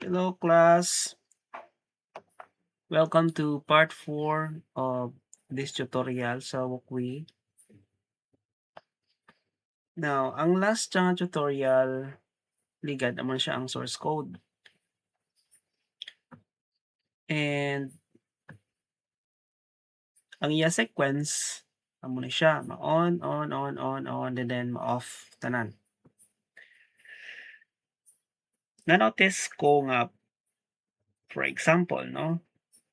Hello, class. Welcome to part 4 of this tutorial sa Wukwi. Now, ang last tutorial, ligad naman siya ang source code. And ang iya sequence, amo na siya, ma-on, on, and then ma-off tanan. Na-notice ko nga, for example, no,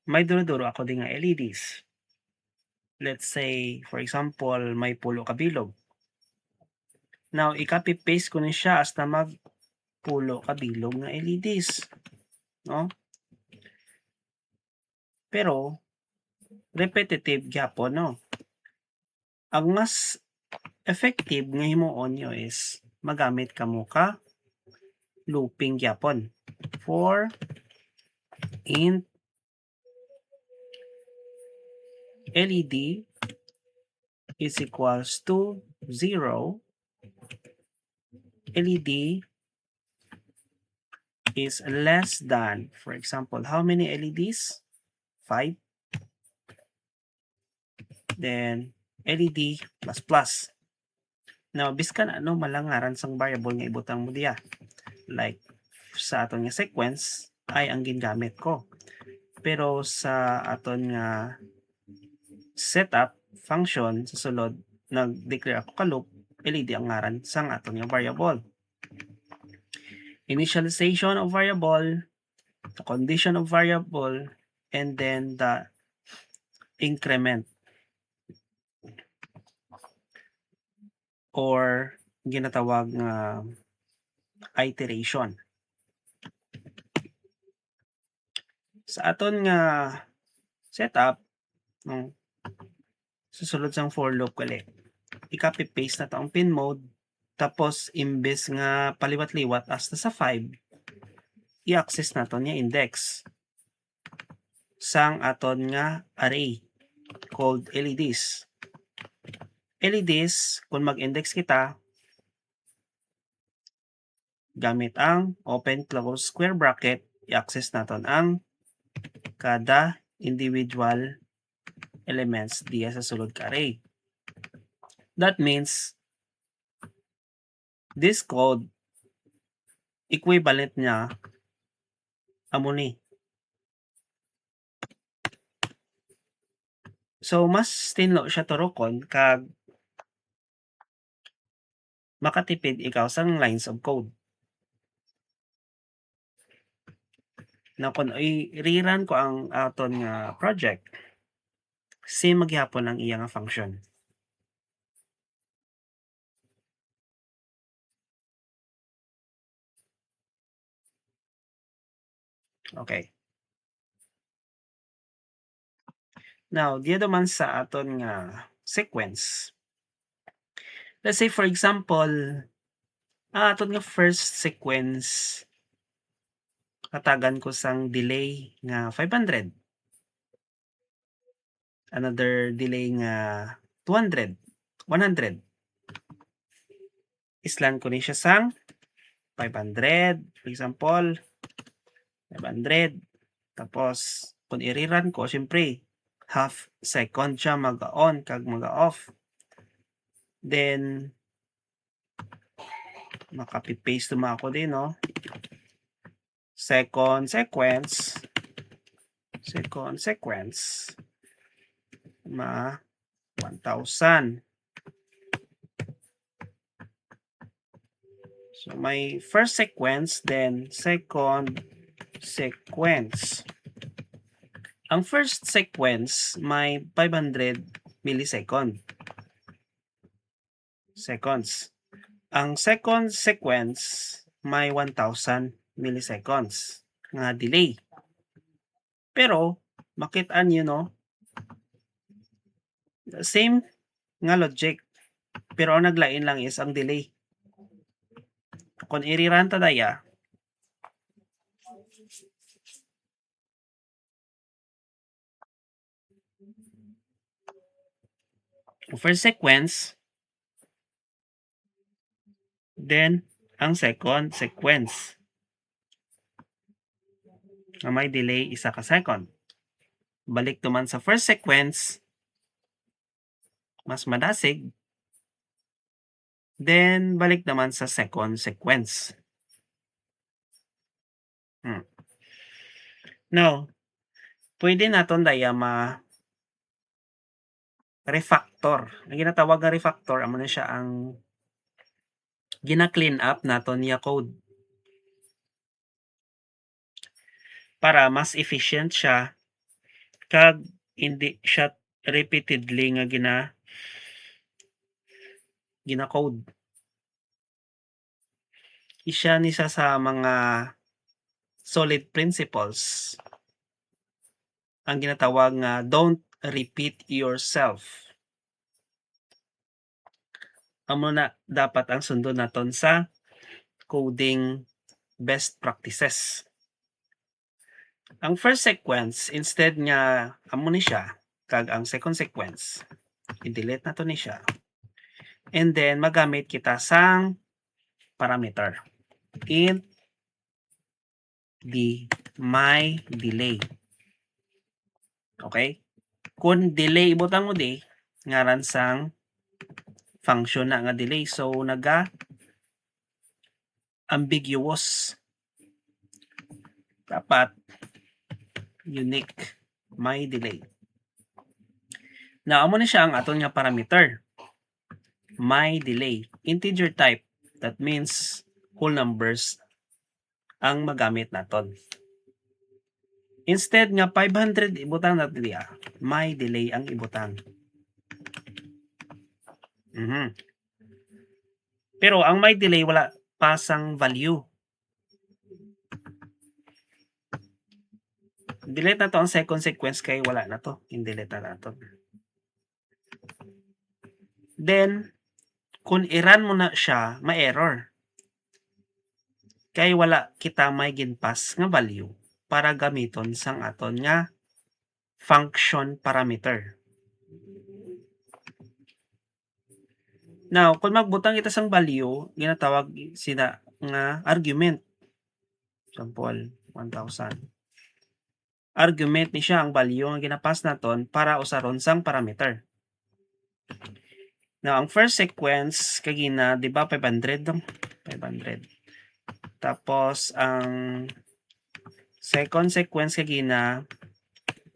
may duro-duro ako din nga LEDs. Let's say, for example, may pulo ka bilog. Now, i-copy paste ko na siya hasta pulo ka bilog nga LEDs, no? Pero repetitive gyapon, no? Ang mas effective nga himuon nyo is magamit kamo ka looping gyapon. For int LED is equals to 0, LED is less than, for example, how many LEDs? 5. Then LED plus plus. Now, biskan ano malangaran sang variable nga ibutang mo diya. Like sa aton nga sequence ay ang gingamit ko. Pero sa aton nga setup function sa sulod nag-declare ako ka loop, LED ang ngaran sang aton nga variable. Initialization of variable, the condition of variable, and then the increment or ginatawag nga iteration. Sa aton nga setup, susulod sang for loop gali, i-copy paste na to ang pin mode, tapos imbes nga paliwat-liwat hasta sa 5, i-access na to niya index sang aton nga array called LEDs. LEDs, kung mag-index kita, gamit ang open close square bracket, i-access naton ang kada individual elements diya sa sulod ka array. That means this code equivalent niya amo ni. So mas tinlo siya turokon kag makatipid ikaw sang lines of code. Na kung i-rerun ko ang aton nga project, same maghapon ang iya nga function. Okay. Now, diya naman sa aton nga sequence. Let's say for example, aton nga first sequence katagan ko sang delay nga 500. Another delay nga 200, 100. Islan ko ni siya sang 500, for example, 500. Tapos, kung i-rerun ko, syempre, half second siya mag-on kag mag-off. Then, makapi-paste naman ako din, no? Second sequence, ma 1,000. So, may first sequence, then second sequence. Ang first sequence, may 500 millisecond. Seconds. Ang second sequence, may 1,000 milliseconds nga delay. Pero, makita nyo, no? Same nga logic. Pero ang naglain lang is ang delay. Kung i-rerun ta daya, first sequence, then ang second sequence. nga may delay 1 ka second. Balik naman sa first sequence, mas madasig. Then, balik naman sa second sequence. Now, pwede naton daya refactor. Ang ginatawag nga refactor, amo na siya ang gina-clean up naton niya code. Para mas efficient siya kag hindi siya repeatedly nga gina-code. Isa ni sa mga solid principles ang ginatawag nga don't repeat yourself. Amo na dapat ang sundon naton sa coding best practices. Ang first sequence, instead nga amo ni siya, kag ang second sequence, i-delete nato ni siya. And then, magamit kita sang parameter. Int my delay. Okay? Kung delay ibutang mo di, ngaran sang function na nga delay. So, ambiguous. Dapat unique my delay. Now, amo na siya ang aton nga parameter. My delay. Integer type. That means whole numbers ang magamit naton. Instead nga 500 ibutang natin diya, my delay ang ibutang. Pero ang my delay wala pasang value. Delete na to ang second sequence kay wala na to. I-delete na to. Then, kung i-run mo na siya, ma-error. Kay wala kita may ginpass nga value para gamiton sang aton nga function parameter. Now, kung magbutang kita sang value, ginatawag sila nga argument. Example, 1,000. Argument ni siya ang value nga ginapass naton para usaron sang parameter. Now, ang first sequence kagina, di ba 500 dong? 500. Tapos, ang second sequence kagina,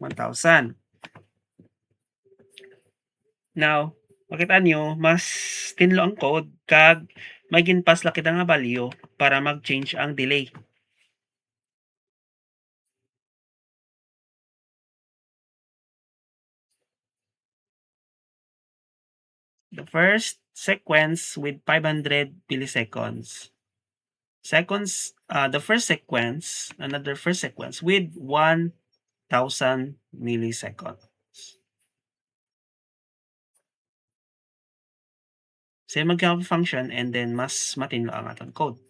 1,000. Now, makita nyo, mas tinlo ang code kag may ginpass la kita nga value para mag-change ang delay. The first sequence with 500 milliseconds. The first sequence, another first sequence with 1,000 milliseconds. Same mag-function and then mas matinlo ang aton code.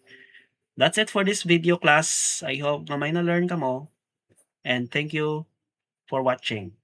That's it for this video, class. I hope na may na-learn ka mo. And thank you for watching.